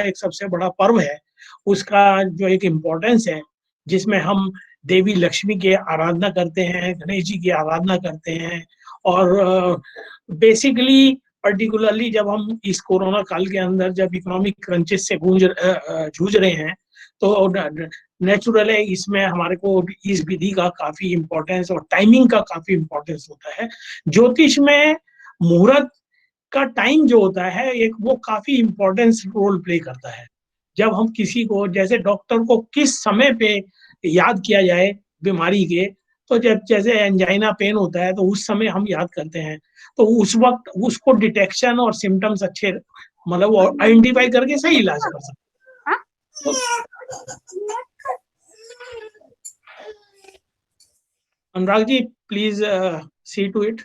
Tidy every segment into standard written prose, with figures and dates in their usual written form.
एक सबसे बड़ा पर्व है, उसका जो एक इम्पोर्टेंस है, जिसमें हम देवी लक्ष्मी की आराधना करते हैं, गणेश जी की आराधना करते हैं। और बेसिकली पर्टिकुलरली जब हम इस कोरोना काल के अंदर जब इकोनॉमिक क्रंचेस से जूझ रहे हैं, तो नेचुरल है इसमें हमारे को इस विधि का काफी इम्पोर्टेंस और टाइमिंग का काफी इम्पोर्टेंस होता है। ज्योतिष में मुहूर्त का टाइम जो होता है एक वो काफी इम्पोर्टेंस रोल प्ले करता है। जब हम किसी को जैसे डॉक्टर को किस समय पे याद किया जाए बीमारी के, तो जब जैसे एंजाइना पेन होता है तो उस समय हम याद करते हैं, तो उस वक्त उसको डिटेक्शन और सिम्टम्स अच्छे मतलब आइडेंटिफाई करके सही इलाज कर सकते हैं। Anurag ji please see to it.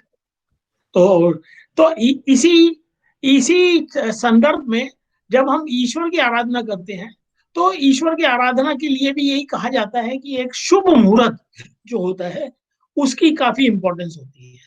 तो इसी इसी संदर्भ में जब हम ईश्वर की आराधना करते हैं, तो ईश्वर की आराधना के लिए भी यही कहा जाता है कि एक शुभ मुहूर्त जो होता है उसकी काफी इंपॉर्टेंस होती है।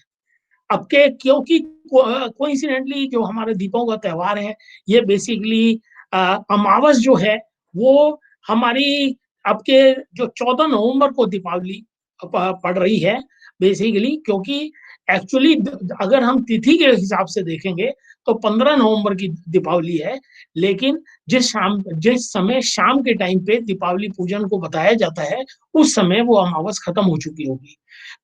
अब के क्योंकि कोइंसिडेंटली जो हमारे दीपों का त्योहार है, ये बेसिकली अमावस जो है वो हमारी अब के जो 14 नवंबर को दीपावली पड़ रही है बेसिकली, क्योंकि एक्चुअली अगर हम तिथि के हिसाब से देखेंगे तो 15 नवंबर की दीपावली है, लेकिन जिस समय शाम के टाइम पे दीपावली पूजन को बताया जाता है उस समय वो अमावस खत्म हो चुकी होगी।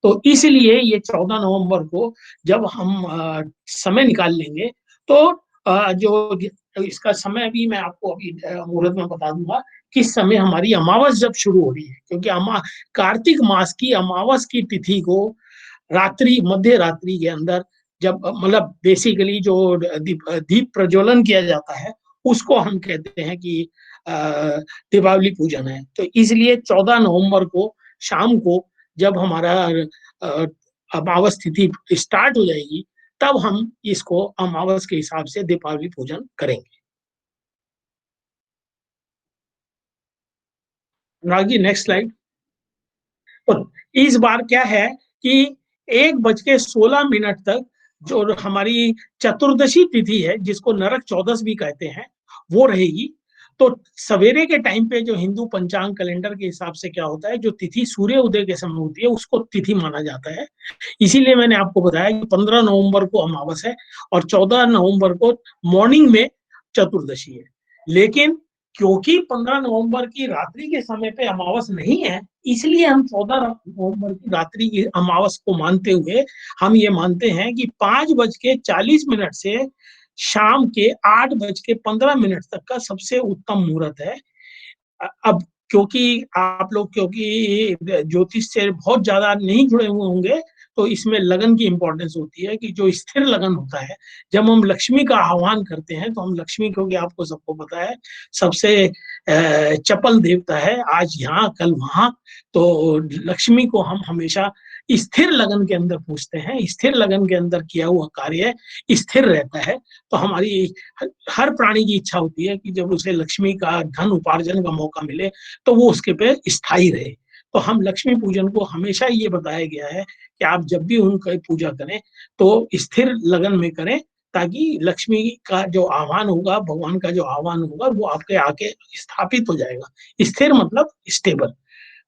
तो इसलिए ये 14 नवंबर को जब हम समय निकाल लेंगे तो जो इसका समय भी मैं आपको अभी मुहूर्त में बता दूंगा किस समय हमारी अमावस जब शुरू हो रही है, क्योंकि कार्तिक मास की अमावस की तिथि को रात्रि मध्य रात्रि के अंदर जब मतलब बेसिकली जो दीप प्रज्वलन किया जाता है उसको हम कहते हैं कि दीपावली पूजन है। तो इसलिए 14 नवंबर को शाम को जब हमारा अमावस तिथि स्टार्ट हो जाएगी तब हम इसको अमावस के हिसाब से दीपावली पूजन करेंगे। रागी नेक्स्ट स्लाइड। तो इस बार क्या है कि 1:16 तक जो हमारी चतुर्दशी तिथि है जिसको नरक चौदस भी कहते हैं वो रहेगी। तो सवेरे के टाइम पे जो हिंदू पंचांग कैलेंडर के हिसाब से क्या होता है, जो तिथि सूर्य उदय के समय होती है उसको तिथि माना जाता है। इसीलिए मैंने आपको बताया कि 15 नवंबर को अमावस है और 14 नवंबर को मॉर्निंग में चतुर्दशी है। लेकिन क्योंकि 15 नवंबर की रात्रि के समय पे अमावस नहीं है, इसलिए हम 14 नवंबर की रात्रि की अमावस को मानते हुए हम ये मानते हैं कि 5:40 से शाम के 8:15 तक का सबसे उत्तम मुहूर्त है। अब क्योंकि आप लोग क्योंकि ज्योतिष से बहुत ज्यादा नहीं जुड़े हुए होंगे, तो इसमें लगन की इंपॉर्टेंस होती है कि जो स्थिर लगन होता है, जब हम लक्ष्मी का आह्वान करते हैं तो हम लक्ष्मी, क्योंकि आपको सबको पता है सबसे चपल देवता है, आज यहाँ कल वहां, तो लक्ष्मी को हम हमेशा स्थिर लगन के अंदर पूछते हैं। स्थिर लगन के अंदर किया हुआ कार्य स्थिर रहता है। तो हमारी हर प्राणी की इच्छा होती है कि जब उसे लक्ष्मी का धन उपार्जन का मौका मिले तो वो उसके पे स्थायी रहे। तो हम लक्ष्मी पूजन को हमेशा ये बताया गया है कि आप जब भी उनकी पूजा करें तो स्थिर लगन में करें, ताकि लक्ष्मी का जो आह्वान होगा, भगवान का जो आह्वान होगा वो आपके आके स्थापित हो जाएगा। स्थिर मतलब स्टेबल।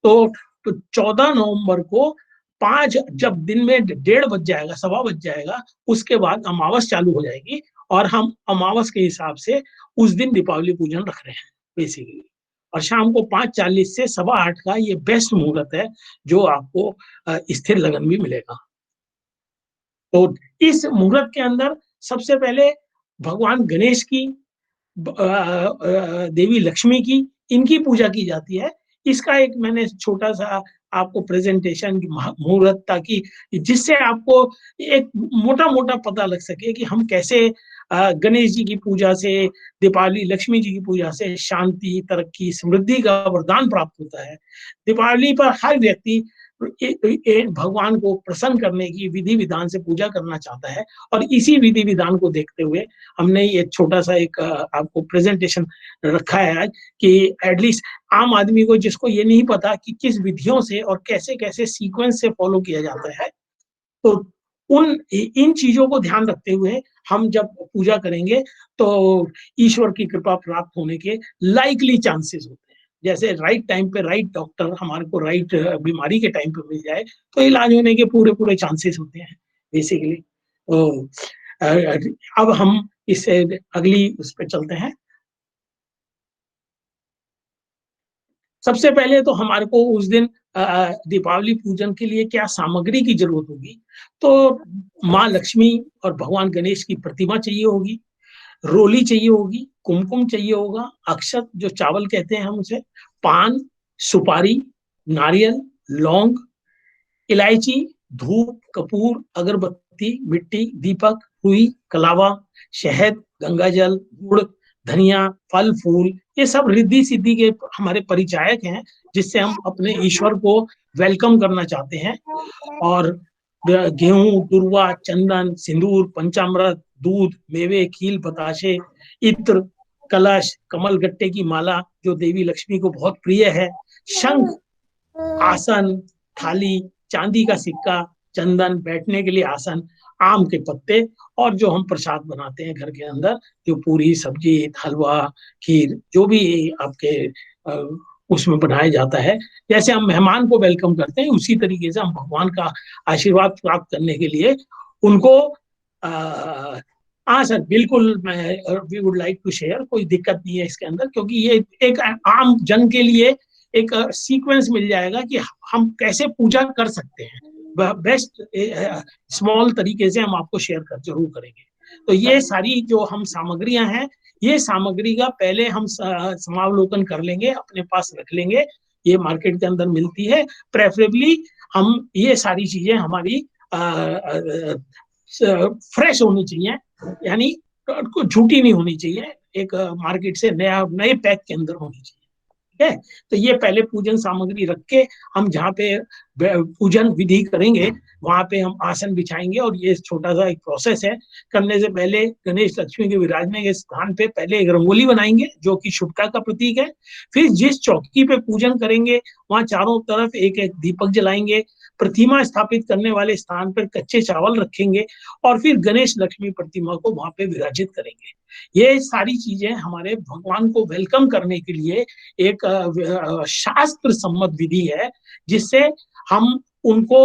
तो 14 नवंबर को 5 जब दिन में 1:30 बज जाएगा, सवा बज जाएगा, उसके बाद अमावस चालू हो जाएगी और हम अमावस के हिसाब से उस दिन दीपावली पूजन रख रहे हैं बेसिकली। और शाम को 5:40 से 8:15 का ये बेस्ट मुहूर्त है जो आपको स्थिर लगन भी मिलेगा। तो इस मुहूर्त के अंदर सबसे पहले भगवान गणेश की, देवी लक्ष्मी की, इनकी पूजा की जाती है। इसका एक मैंने छोटा सा आपको प्रेजेंटेशन मुहूर्त, ताकि जिससे आपको एक मोटा मोटा पता लग सके कि हम कैसे गणेश जी की पूजा से, दीपावली लक्ष्मी जी की पूजा से शांति, तरक्की, समृद्धि का वरदान प्राप्त होता है। दीपावली पर हर व्यक्ति भगवान को प्रसन्न करने की विधि विधान से पूजा करना चाहता है, और इसी विधि विधान को देखते हुए हमने ये छोटा सा एक आपको प्रेजेंटेशन रखा है आज, कि एटलीस्ट आम आदमी को जिसको ये नहीं पता कि किस विधियों से और कैसे कैसे सीक्वेंस से फॉलो किया जाता है, तो उन इन चीजों को ध्यान रखते हुए हम जब पूजा करेंगे तो ईश्वर की कृपा प्राप्त होने के लाइकली चांसेस होते हैं। जैसे राइट टाइम पे राइट डॉक्टर हमारे को राइट बीमारी के टाइम पे मिल जाए तो इलाज होने के पूरे पूरे चांसेस होते हैं बेसिकली। तो अब हम इससे अगली उस पर चलते हैं। सबसे पहले तो हमारे को उस दिन दीपावली पूजन के लिए क्या सामग्री की जरूरत होगी, तो माँ लक्ष्मी और भगवान गणेश की प्रतिमा चाहिए होगी, रोली चाहिए होगी, कुमकुम चाहिए होगा, अक्षत जो चावल कहते हैं हम उसे, पान, सुपारी, नारियल, लौंग, इलायची, धूप, कपूर, अगरबत्ती, मिट्टी, दीपक, रुई, कलावा, शहद, गंगाजल, गुड़, धनिया, फल फूल, ये सब रिद्धि सिद्धि के हमारे परिचायक हैं जिससे हम अपने ईश्वर को वेलकम करना चाहते हैं। और गेहूं, दुर्वा, चंदन, सिंदूर, पंचामृत, दूध, मेवे, खील, बताशे, इत्र, कलश, कमल गट्टे की माला जो देवी लक्ष्मी को बहुत प्रिय है, शंख, आसन, थाली, चांदी का सिक्का, चंदन, बैठने के लिए आसन, आम के पत्ते, और जो हम प्रसाद बनाते हैं घर के अंदर, जो पूरी सब्जी, हलवा, खीर, जो भी आपके उसमें बनाया जाता है। जैसे हम मेहमान को वेलकम करते हैं उसी तरीके से हम भगवान का आशीर्वाद प्राप्त करने के लिए उनको हाँ सर बिल्कुल, मैं we would like to share, कोई दिक्कत नहीं है इसके अंदर, क्योंकि ये एक आम जन के लिए एक सीक्वेंस मिल जाएगा कि हम कैसे पूजा कर सकते हैं। बेस्ट स्मॉल तरीके से हम आपको शेयर कर जरूर करेंगे। तो ये सारी जो हम सामग्रियां हैं, ये सामग्री का पहले हम समावलोकन कर लेंगे, अपने पास रख लेंगे। ये मार्केट के अंदर मिलती है। प्रेफरेबली हम ये सारी चीजें हमारी फ्रेश होनी चाहिए, यानी झूठी नहीं होनी चाहिए, एक मार्केट से नए पैक के अंदर होनी चाहिए। है, तो ये पहले पूजन सामग्री रख के हम जहाँ पे पूजन विधि करेंगे वहां पे हम आसन बिछाएंगे। और ये छोटा सा एक प्रोसेस है। करने से पहले गणेश लक्ष्मी के विराजने के स्थान पे पहले एक रंगोली बनाएंगे जो कि शुभता का प्रतीक है। फिर जिस चौकी पे पूजन करेंगे वहां चारों तरफ एक एक दीपक जलाएंगे। प्रतिमा स्थापित करने वाले स्थान पर कच्चे चावल रखेंगे और फिर गणेश लक्ष्मी प्रतिमा को वहां पे विराजित करेंगे। ये सारी चीजें हमारे भगवान को वेलकम करने के लिए एक शास्त्र सम्मत विधि है जिससे हम उनको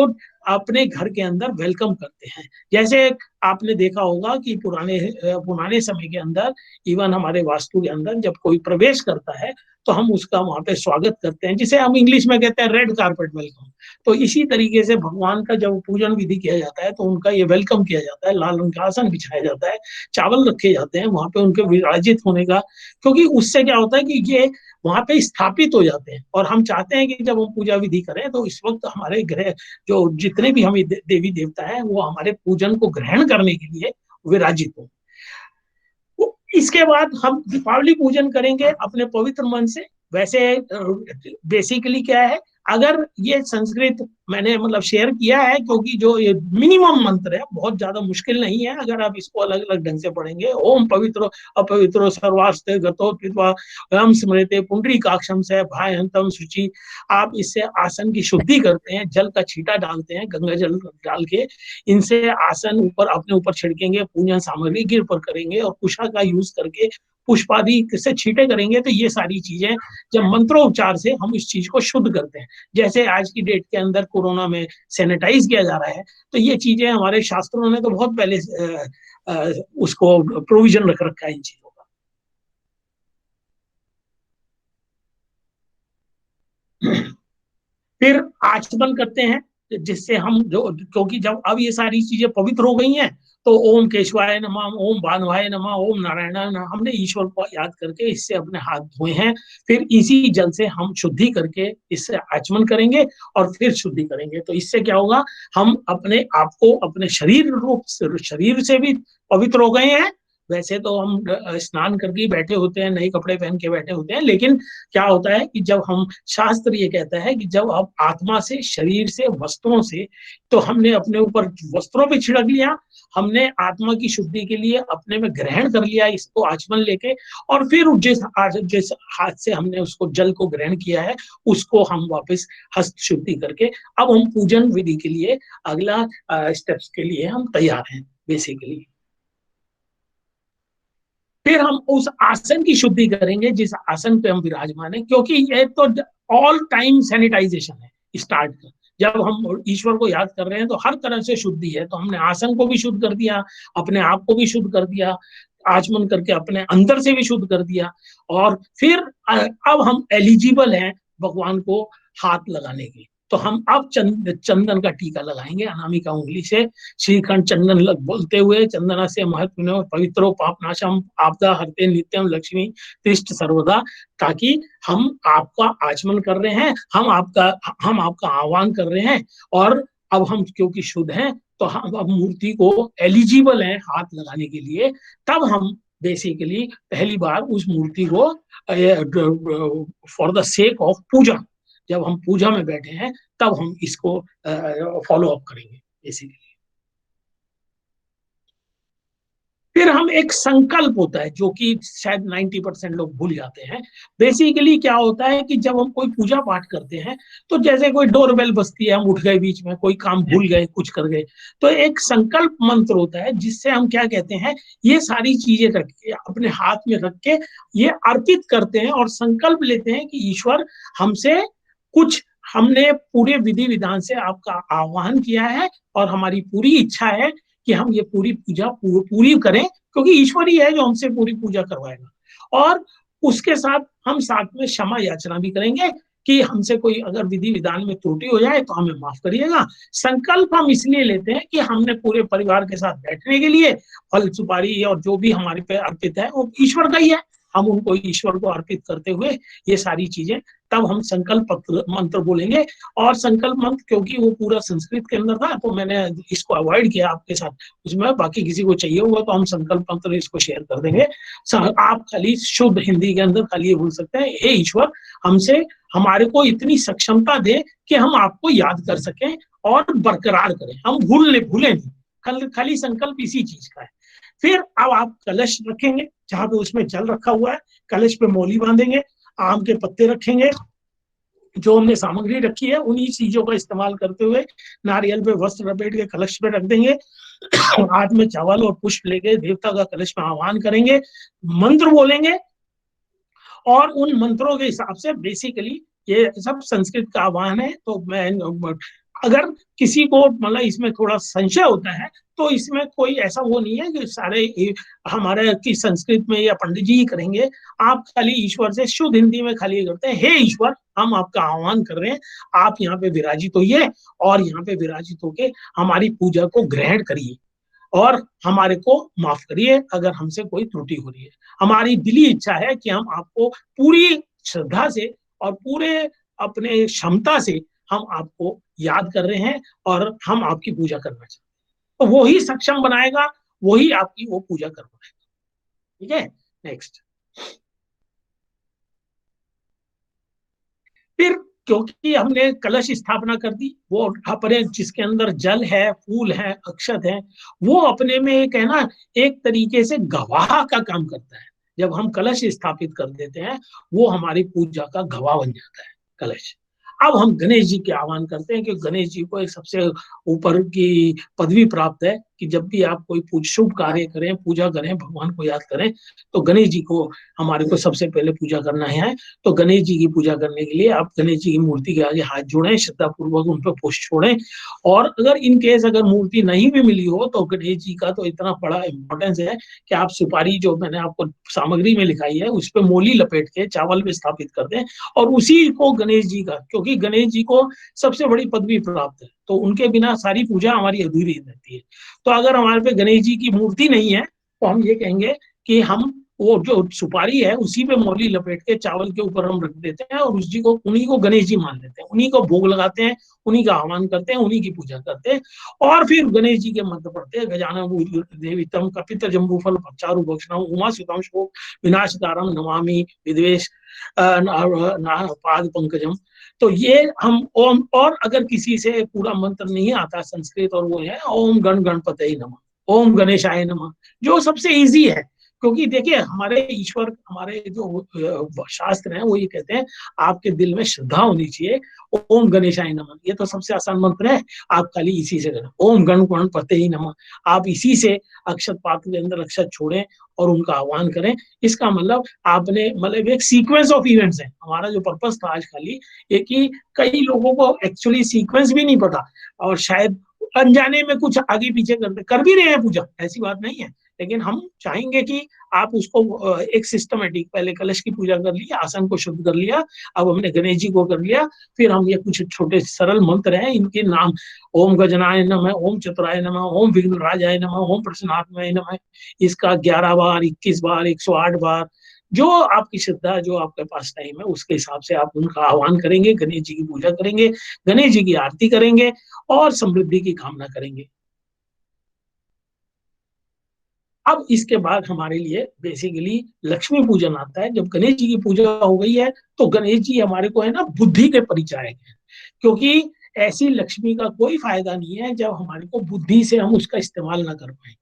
अपने घर के अंदर वेलकम करते हैं। जैसे आपने देखा होगा कि पुराने समय के अंदर, इवन हमारे वास्तु के अंदर जब कोई प्रवेश करता है तो हम उसका वहां पे स्वागत करते हैं, जिसे हम इंग्लिश में कहते हैं रेड कारपेट वेलकम। तो इसी तरीके से भगवान का जब पूजन विधि किया जाता है तो उनका ये वेलकम किया जाता है, लाल रंग का आसन बिछाया जाता है, चावल रखे जाते हैं वहां पे उनके विराजित होने का। क्योंकि उससे क्या होता है कि ये वहां पे स्थापित हो जाते हैं और हम चाहते हैं कि जब हम पूजा विधि करें तो इस वक्त हमारे ग्रह जो जितने भी हमें देवी देवता हैं वो हमारे पूजन को ग्रहण करने के लिए विराजित हो। इसके बाद हम दीपावली पूजन करेंगे अपने पवित्र मन से। वैसे बेसिकली क्या है, अगर ये संस्कृत मैंने मतलब शेयर किया है क्योंकि जो ये मिनिमम मंत्र है बहुत ज्यादा मुश्किल नहीं है। अगर आप इसको अलग अलग ढंग से पढ़ेंगे, ओम पवित्रो अपवित्रो सर्वास्ते गतो पित्वा हम स्मृते पुंडरीकाक्षम से भाई हंतम शुचि। आप इससे आसन की शुद्धि करते हैं, जल का छींटा डालते हैं, गंगा जल डाल के इनसे आसन ऊपर अपने ऊपर छिड़केंगे, पूजन सामग्री के ऊपर करेंगे और कुशा का यूज करके पुष्पादि से छींटे करेंगे। तो ये सारी चीजें जब मंत्रोच्चार से हम इस चीज को शुद्ध करते हैं, जैसे आज की डेट के अंदर कोरोना में सैनिटाइज किया जा रहा है, तो ये चीजें हमारे शास्त्रों ने तो बहुत पहले उसको प्रोविजन रख रखा है इन चीजों का। फिर आचमन करते हैं जिससे हम जो, क्योंकि जब अब ये सारी चीजें पवित्र हो गई हैं तो ओम केशवाय नमः, ओम भानुवाय नमः, ओम नारायणाय नमः, हमने ईश्वर को याद करके इससे अपने हाथ धोए हैं। फिर इसी जल से हम शुद्धि करके इससे आचमन करेंगे और फिर शुद्धि करेंगे। तो इससे क्या होगा, हम अपने आप को अपने शरीर रूप से, शरीर से भी पवित्र हो गए हैं वैसे तो हम स्नान करके ही बैठे होते हैं, नए कपड़े पहन के बैठे होते हैं, लेकिन क्या होता है कि जब हम, शास्त्र ये कहता है कि जब आप आत्मा से, शरीर से, वस्त्रों से, तो हमने अपने ऊपर वस्त्रों पे छिड़क लिया, हमने आत्मा की शुद्धि के लिए अपने में ग्रहण कर लिया इसको आचमन लेके, और फिर जिस हाथ से हमने उसको जल को ग्रहण किया है उसको हम वापस हस्त शुद्धि करके अब हम पूजन विधि के लिए अगला स्टेप्स के लिए हम तैयार हैं बेसिकली। फिर हम उस आसन की शुद्धि करेंगे जिस आसन पे हम विराजमान है, क्योंकि ये तो ऑल टाइम सैनिटाइजेशन है स्टार्ट का। जब हम ईश्वर को याद कर रहे हैं तो हर तरह से शुद्धि है, तो हमने आसन को भी शुद्ध कर दिया, अपने आप को भी शुद्ध कर दिया, आचमन करके अपने अंदर से भी शुद्ध कर दिया, और फिर अब हम एलिजिबल हैं भगवान को हाथ लगाने के। तो हम अब चंदन का टीका लगाएंगे अनामिका उंगली से, श्रीखंड चंदन लग बोलते हुए, चंदना से महत्व पवित्रो पाप नाशम आपदा हरते नित्यम लक्ष्मी तिष्ठ सर्वदा, ताकि हम आपका आचमन कर रहे हैं, हम आपका आह्वान कर रहे हैं, और अब हम क्योंकि शुद्ध हैं तो हम अब मूर्ति को एलिजिबल है हाथ लगाने के लिए। तब हम बेसिकली पहली बार उस मूर्ति को फॉर द सेक ऑफ पूजा, जब हम पूजा में बैठे हैं तब हम इसको फॉलो अप करेंगे बेसिकली। फिर हम एक संकल्प होता है जो कि शायद 90% लोग भूल जाते हैं। बेसिकली क्या होता है कि जब हम कोई पूजा पाठ करते हैं तो जैसे कोई डोरबेल बजती है, हम उठ गए बीच में, कोई काम भूल गए, कुछ कर गए, तो एक संकल्प मंत्र होता है जिससे हम क्या कहते हैं, ये सारी चीजें रख के अपने हाथ में रख के ये अर्पित करते हैं और संकल्प लेते हैं कि ईश्वर हमसे कुछ, हमने पूरे विधि विधान से आपका आह्वान किया है और हमारी पूरी इच्छा है कि हम ये पूरी पूजा पूरी करें, क्योंकि ईश्वर ही है जो हमसे पूरी पूजा करवाएगा। और उसके साथ हम साथ में क्षमा याचना भी करेंगे कि हमसे कोई अगर विधि विधान में त्रुटि हो जाए तो हमें माफ करिएगा। संकल्प हम इसलिए लेते हैं कि हमने पूरे परिवार के साथ बैठने के लिए फल सुपारी और जो भी हमारे पे अर्पित है वो ईश्वर का ही है, हम उनको ईश्वर को अर्पित करते हुए ये सारी चीजें, तब हम संकल्प मंत्र बोलेंगे। और संकल्प मंत्र क्योंकि वो पूरा संस्कृत के अंदर था तो मैंने इसको अवॉइड किया आपके साथ, उसमें बाकी किसी को चाहिए होगा तो हम संकल्प मंत्र इसको शेयर कर देंगे। आप खाली शुद्ध हिंदी के अंदर खाली ये बोल सकते हैं, हे ईश्वर हमसे, हमारे को इतनी सक्षमता दे कि हम आपको याद कर सकें और बरकरार करें, हम भूलें नहीं, खाली संकल्प इसी चीज का है। फिर अब आप कलश रखेंगे जहां पे उसमें जल रखा हुआ है, कलश पे मौली बांधेंगे, आम के पत्ते रखेंगे, जो हमने सामग्री रखी है उन्हीं चीजों का इस्तेमाल करते हुए नारियल पे वस्त्र लपेट के कलश पे रख देंगे, हाथ में चावल और पुष्प लेके देवता का कलश में आह्वान करेंगे, मंत्र बोलेंगे, और उन मंत्रों के हिसाब से बेसिकली ये सब संस्कृत का आह्वान है। तो मैं, अगर किसी को मतलब इसमें थोड़ा संशय होता है तो इसमें कोई ऐसा वो नहीं है कि सारे हमारे की संस्कृत में या पंडित जी ही करेंगे। आप खाली ईश्वर से शुद्ध हिंदी में खाली ये करते हैं, हे ईश्वर हम आपका आह्वान कर रहे हैं, आप यहाँ पे विराजित होइए और यहाँ पे विराजित होके हमारी पूजा को ग्रहण करिए और हमारे को माफ करिए अगर हमसे कोई त्रुटि हो रही है। हमारी दिली इच्छा है कि हम आपको पूरी श्रद्धा से और पूरे अपने क्षमता से हम आपको याद कर रहे हैं और हम आपकी पूजा करना चाहते हैं। तो वो ही सक्षम बनाएगा, वही आपकी वो पूजा करवाएगा। ठीक है, नेक्स्ट। फिर क्योंकि हमने कलश स्थापना कर दी, वो अपने जिसके अंदर जल है, फूल है, अक्षत है, वो अपने में एक है ना, एक तरीके से गवाह का काम करता है। जब हम कलश स्थापित कर देते हैं वो हमारी पूजा का गवाह बन जाता है कलश। अब हम गणेश जी के आह्वान करते हैं कि गणेश जी को एक सबसे ऊपर की पदवी प्राप्त है कि जब भी आप कोई शुभ कार्य करें, पूजा करें, भगवान को याद करें, तो गणेश जी को हमारे को सबसे पहले पूजा करना है। तो गणेश जी की पूजा करने के लिए आप गणेश जी की मूर्ति के आगे हाथ जोड़ें, श्रद्धा पूर्वक उन पर पुष्प छोड़ें। और अगर इन केस अगर मूर्ति नहीं भी मिली हो तो गणेश जी का तो इतना बड़ा इंपॉर्टेंस है कि आप सुपारी जो मैंने आपको सामग्री में लिखाई है उस पर मोली लपेट के चावल में स्थापित कर दें और उसी को गणेश जी का, क्योंकि गणेश जी को सबसे बड़ी पदवी प्राप्त है तो उनके बिना सारी पूजा हमारी अधूरी रहती है। तो अगर हमारे पे गणेश जी की मूर्ति नहीं है तो हम ये कहेंगे कि हम वो जो सुपारी है उसी पे मौली लपेट के चावल के ऊपर हम रख देते हैं और उसी को उन्हीं को गणेश जी मान लेते हैं, उन्हीं को भोग लगाते हैं, उन्हीं का आह्वान करते हैं, उन्हीं की पूजा करते हैं। और फिर गणेश जी के मंत्र पढ़ते हैं, गजानन देवी तम कपित जम्बू फल चारु भक्षण उमा सुतम शोक विनाशकारम नमामि विद्वेश पाद पंकजम। तो ये हम ओम, और अगर किसी से पूरा मंत्र नहीं आता संस्कृत और वो है ओम गण गणपते नमः, ओम गणेशाय नमः, जो सबसे इजी है। क्योंकि देखिए हमारे ईश्वर, हमारे जो शास्त्र हैं वो ये कहते हैं आपके दिल में श्रद्धा होनी चाहिए। ओम गणेशाय नमः ये तो सबसे आसान मंत्र है, आप खाली इसी से करें। ओम गण गणपते ही नमः, आप इसी से अक्षत पात्र के अंदर अक्षत छोड़ें और उनका आह्वान करें। इसका मतलब आपने, मतलब एक सीक्वेंस ऑफ इवेंट्स है। हमारा जो पर्पस था आज खाली ये कि कई लोगों को एक्चुअली सीक्वेंस भी नहीं पता और शायद अनजाने में कुछ आगे पीछे कर भी रहे हैं पूजा, ऐसी बात नहीं है। लेकिन हम चाहेंगे कि आप उसको एक सिस्टमेटिक, पहले कलश की पूजा कर ली, आसन को शुद्ध कर लिया, अब हमने गणेश जी को कर लिया, फिर हम ये कुछ छोटे सरल मंत्र हैं इनके नाम, ओम गजनाय नमः, ओम चतुराय नमः, ओम विघ्नराजाय नमः, ओम प्रसन्नात्मय नमः, इसका 11 बार, 21 बार, 108 बार, जो आपकी श्रद्धा, जो आपके पास टाइम है उसके हिसाब से आप उनका आह्वान करेंगे, गणेश जी की पूजा करेंगे, गणेश जी की आरती करेंगे और समृद्धि की कामना करेंगे। अब इसके बाद हमारे लिए बेसिकली लक्ष्मी पूजन आता है। जब गणेश जी की पूजा हो गई है तो गणेश जी हमारे को है ना बुद्धि के परिचायक है, क्योंकि ऐसी लक्ष्मी का कोई फायदा नहीं है जब हमारे को बुद्धि से हम उसका इस्तेमाल ना कर पाए।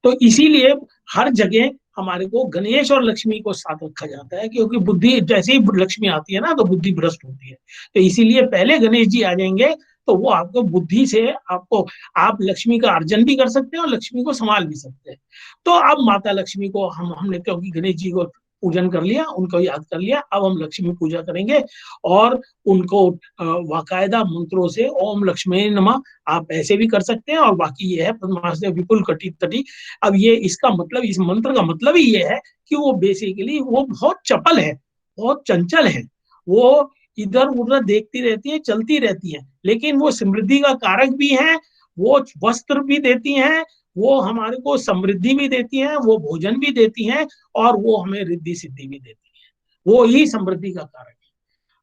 तो इसीलिए हर जगह हमारे को गणेश और लक्ष्मी को साथ रखा जाता है, क्योंकि बुद्धि जैसे ही लक्ष्मी आती है ना तो बुद्धि भ्रष्ट होती है। तो इसीलिए पहले गणेश जी आ जाएंगे तो वो आपको बुद्धि से, आपको, आप लक्ष्मी का अर्जन भी कर सकते हैं और लक्ष्मी को संभाल भी सकते हैं। तो अब माता लक्ष्मी को हमने, क्योंकि गणेश जी को पूजन कर लिया, उनको याद कर लिया, अब हम लक्ष्मी पूजा करेंगे और उनको बाकायदा मंत्रों से ओम लक्ष्मी नमः आप ऐसे भी कर सकते हैं, और बाकी ये है पद्मासने विपुल कटी तटी। अब ये इसका मतलब, इस मंत्र का मतलब ही ये है कि वो बेसिकली वो बहुत चपल है, बहुत चंचल है, वो इधर उधर देखती रहती है, चलती रहती है, लेकिन वो समृद्धि का कारक भी है, वो वस्त्र भी देती हैं, वो हमारे को समृद्धि भी देती हैं, वो भोजन भी देती हैं और वो हमें रिद्धि सिद्धि भी देती है। वो ही समृद्धि का कारक है।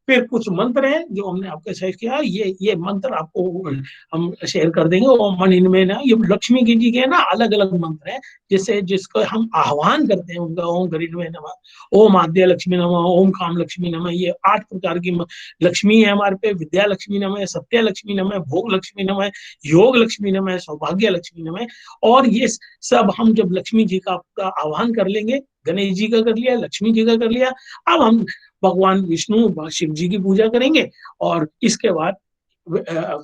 फिर कुछ मंत्र हैं जो हमने आपके शेयर किया, ये मंत्र आपको हम शेयर कर देंगे। ओम मन इनमें ना, ये लक्ष्मी जी के ना अलग अलग मंत्र हैं, जिससे जिसको हम आह्वान करते हैं उनका, ओम गरीडवे नमः, ओम आद्य लक्ष्मी नमः, ओम काम लक्ष्मी नमः। ये 8 प्रकार की लक्ष्मी है हमारे पे। विद्या लक्ष्मी नमः, सत्य लक्ष्मी नमः, भोग लक्ष्मी नमः, योग लक्ष्मी नमः, सौभाग्य लक्ष्मी नमः। और ये सब हम जब लक्ष्मी जी का आह्वान कर लेंगे, गणेश जी का कर लिया, लक्ष्मी जी का कर लिया, अब हम भगवान विष्णु शिव जी की पूजा करेंगे। और इसके बाद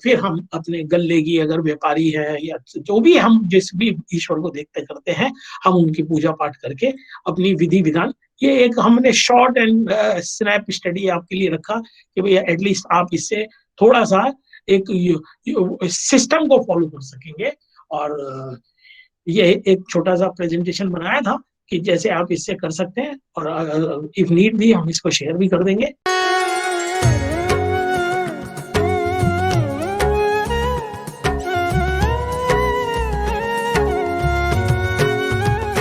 फिर हम अपने गले की, अगर व्यापारी है या जो भी, हम जिस भी ईश्वर को देखते करते हैं, हम उनकी पूजा पाठ करके अपनी विधि विधान, ये एक हमने शॉर्ट एंड स्नैप स्टडी आपके लिए रखा कि भैया एटलीस्ट आप इससे थोड़ा सा एक सिस्टम को फॉलो कर सकेंगे। और ये एक छोटा सा प्रेजेंटेशन बनाया था कि जैसे आप इससे कर सकते हैं, और इफ नीड भी हम इसको शेयर भी कर देंगे।